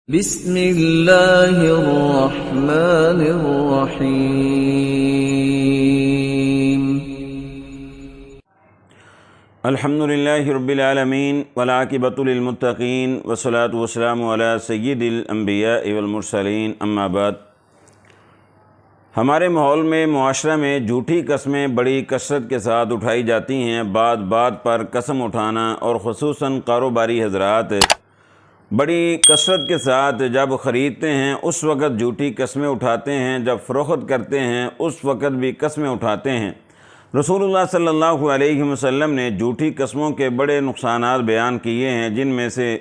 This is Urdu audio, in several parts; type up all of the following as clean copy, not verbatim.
بسم اللہ الرحمن الرحیم۔ الحمدللہ رب العالمین والعاقبۃ للمتقین والصلاۃ والسلام علی سید الانبیاء والمرسلین، اما بعد۔ ہمارے ماحول میں، معاشرہ میں جھوٹی قسمیں بڑی کثرت کے ساتھ اٹھائی جاتی ہیں۔ بات پر قسم اٹھانا، اور خصوصاً کاروباری حضرات بڑی کثرت کے ساتھ جب خریدتے ہیں اس وقت جھوٹی قسمیں اٹھاتے ہیں، جب فروخت کرتے ہیں اس وقت بھی قسمیں اٹھاتے ہیں۔ رسول اللہ صلی اللہ علیہ وسلم نے جھوٹی قسموں کے بڑے نقصانات بیان کیے ہیں، جن میں سے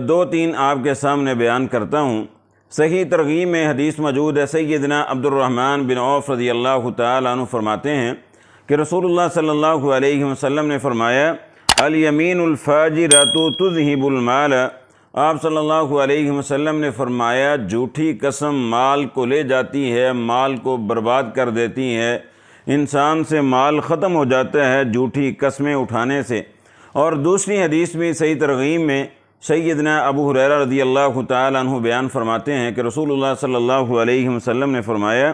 دو تین آپ کے سامنے بیان کرتا ہوں۔ صحیح ترغیب میں حدیث موجود ہے۔ سیدنا عبد الرحمن بن عوف رضی اللہ تعالیٰ عنہ فرماتے ہیں کہ رسول اللہ صلی اللہ علیہ وسلم نے فرمایا، الیمین الفاجرۃ تذہب المال۔ آپ صلی اللہ علیہ وسلم نے فرمایا، جھوٹی قسم مال کو لے جاتی ہے، مال کو برباد کر دیتی ہے، انسان سے مال ختم ہو جاتا ہے جھوٹی قسمیں اٹھانے سے۔ اور دوسری حدیث بھی صحیح ترغیب میں سیدنا ابو ہریرہ رضی اللہ تعالیٰ عنہ بیان فرماتے ہیں کہ رسول اللہ صلی اللہ علیہ وسلم نے فرمایا،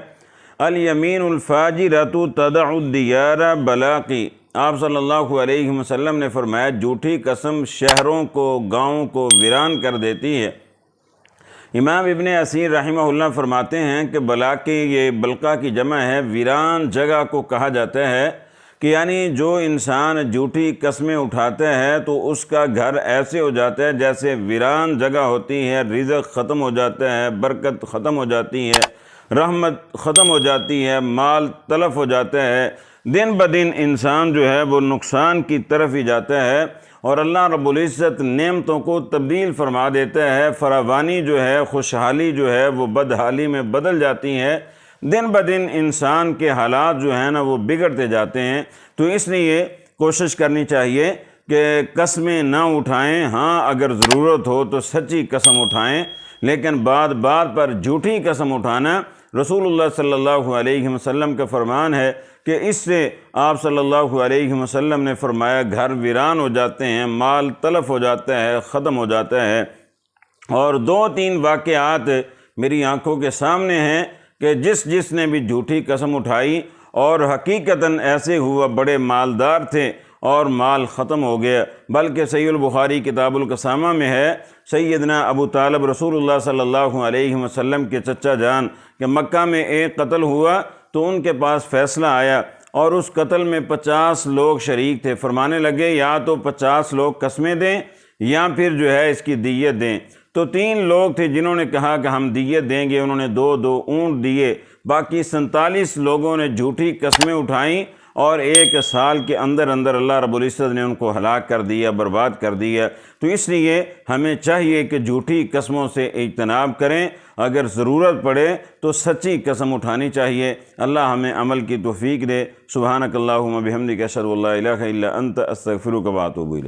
الیمین الفاجرۃ تدع الدیار بلاقی۔ آپ صلی اللہ علیہ وسلم نے فرمایا، جھوٹی قسم شہروں کو، گاؤں کو ویران کر دیتی ہے۔ امام ابن اسیر رحمہ اللہ فرماتے ہیں کہ بلاقی، یہ بلقہ کی جمع ہے، ویران جگہ کو کہا جاتا ہے کہ یعنی جو انسان جھوٹی قسمیں اٹھاتا ہے تو اس کا گھر ایسے ہو جاتا ہے جیسے ویران جگہ ہوتی ہے، رزق ختم ہو جاتا ہے، برکت ختم ہو جاتی ہے، رحمت ختم ہو جاتی ہے، مال تلف ہو جاتا ہے، دن بدن انسان جو ہے وہ نقصان کی طرف ہی جاتا ہے، اور اللہ رب العزت نعمتوں کو تبدیل فرما دیتا ہے۔ فراوانی جو ہے، خوشحالی جو ہے وہ بدحالی میں بدل جاتی ہے، دن بدن انسان کے حالات جو ہیں نا وہ بگڑتے جاتے ہیں۔ تو اس لیے کوشش کرنی چاہیے کہ قسمیں نہ اٹھائیں۔ ہاں، اگر ضرورت ہو تو سچی قسم اٹھائیں، لیکن بات پر جھوٹی قسم اٹھانا، رسول اللہ صلی اللہ علیہ وسلم کا فرمان ہے کہ اس سے آپ صلی اللہ علیہ وسلم نے فرمایا، گھر ویران ہو جاتے ہیں، مال تلف ہو جاتا ہے، ختم ہو جاتا ہے۔ اور دو تین واقعات میری آنکھوں کے سامنے ہیں کہ جس نے بھی جھوٹی قسم اٹھائی اور حقیقتاً ایسے ہوا، بڑے مالدار تھے اور مال ختم ہو گیا۔ بلکہ صحیح البخاری کتاب القسامہ میں ہے، سیدنا ابو طالب رسول اللہ صلی اللہ علیہ وسلم کے چچا جان کہ مکہ میں ایک قتل ہوا تو ان کے پاس فیصلہ آیا، اور اس قتل میں 50 لوگ شریک تھے۔ فرمانے لگے، یا تو 50 لوگ قسمیں دیں یا پھر جو ہے اس کی دیت دیں۔ تو 3 لوگ تھے جنہوں نے کہا کہ ہم دیت دیں گے، انہوں نے 2 اونٹ دیے۔ باقی 47 لوگوں نے جھوٹی قسمیں اٹھائیں، اور 1 سال کے اندر اللہ رب العزت نے ان کو ہلاک کر دیا، برباد کر دیا۔ تو اس لیے ہمیں چاہیے کہ جھوٹی قسموں سے اجتناب کریں، اگر ضرورت پڑے تو سچی قسم اٹھانی چاہیے۔ اللہ ہمیں عمل کی توفیق دے۔ سبحانک اللہم بحمدک، اشہد ان لا الہ الا انت، استغفرک و اتوب الیک۔